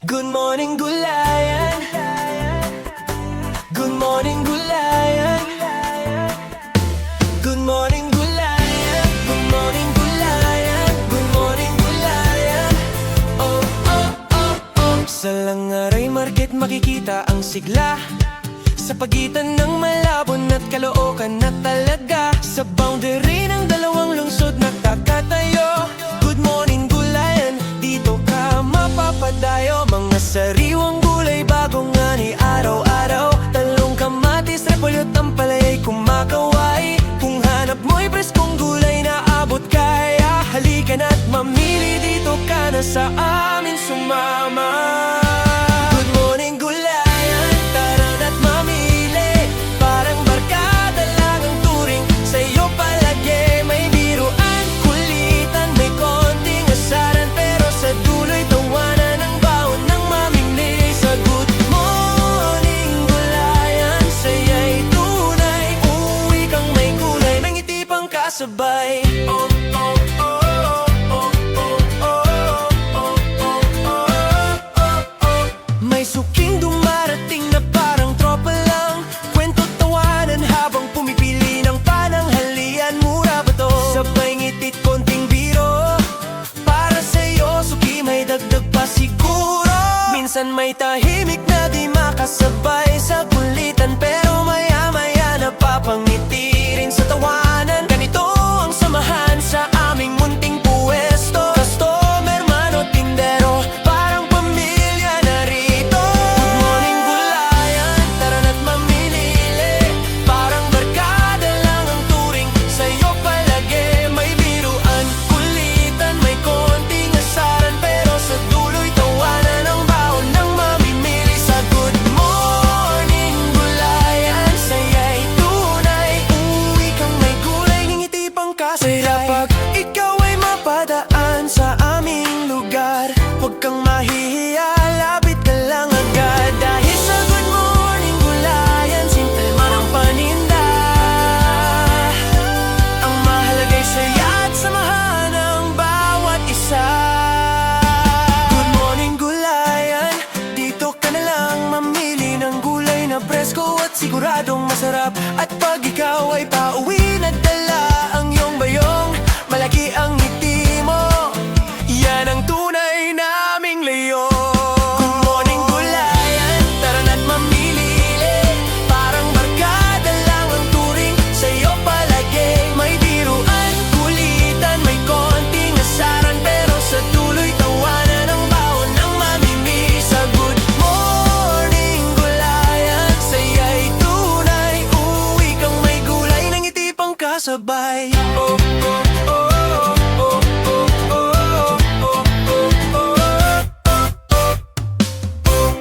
Good morning, gulayan. Good morning, gulayan. Good morning, gulayan. Good morning, gulayan. Good morning, gulayan. Oh, oh, oh, oh. Sa Langaray Market makikita ang sigla, sa pagitan ng Malabon at Caloocan na talaga. Sa boundary ng dalawang lungsod nakakatayo. Good morning, gulayan, dito ka mapapadayo. Mga sariwang gulay, bagong ani araw-araw. Talong, kamatis, repolyo, tampalay, kumakaway. Kung hanap mo'y preskong gulay na abot kaya, halika na't mamili, dito ka na sa amin sumama. Good morning, gulayan, tara na't mamili. Parang barkada lang ang turing sa'yo palagi. May biruan, kulitan, may konting asaran, pero sa dulo'y tawanan ang baon ng mamimili. Sa good morning, gulayan, saya'y tunay. Uwi kang may gulay, may ngiti pang kasabay. Oh, oh, oh, oh, oh, oh, oh, oh, oh, oh, oh. May suking dumarating na parang tropa lang. Kwento, tawanan habang pumipili ng pananghalian. Mura ba to? Sabay ngitit, konting biro. Para sa'yo, suki, may dagdag pa siguro. Minsan may tahimik na di makasabay sa kulitan, pero maya-maya napapangiti rin sa tawanan. Ganito ang samahan sa aming munting puwesto. Customer man o tindero, parang pamilya na rito. Good morning, gulayan, tara na't mamili. Parang barkada lang ang turing sa'yo palagi. May biruan, kulitan, may konting asaran, pero sa dulo'y tawanan ang baon ng mamimili. Sa good morning, gulayan, saya'y tunay. Uwi kang may gulay, ngingiti pang kasabay. Kaya pag ikaw ay mapadaan sa aming lugar, huwag kang mahihiya, lapit ka lang agad. Dahil sa good morning, gulayan, simple man ang paninda. Ang mahalaga'y saya at samahan ng bawat isa. Good morning, gulayan, dito ka na lang mamili ng gulay na presko at siguradong masarap. At pag ikaw ay pauwi na dala ang iyong bayong, malaki ang ngiti mo, yan ang tunay naming leyon. Good morning, gulayan, tara na't mamili. Parang barkada lang ang turing sa'yo palagi. May biruan, kulitan, may konting asaran, pero sa dulo'y tawanan ang baon ng mamimili. Sa good morning, gulayan, saya'y tunay. Uwi kang may gulay, nangiti pang kasabay. Oh, oh.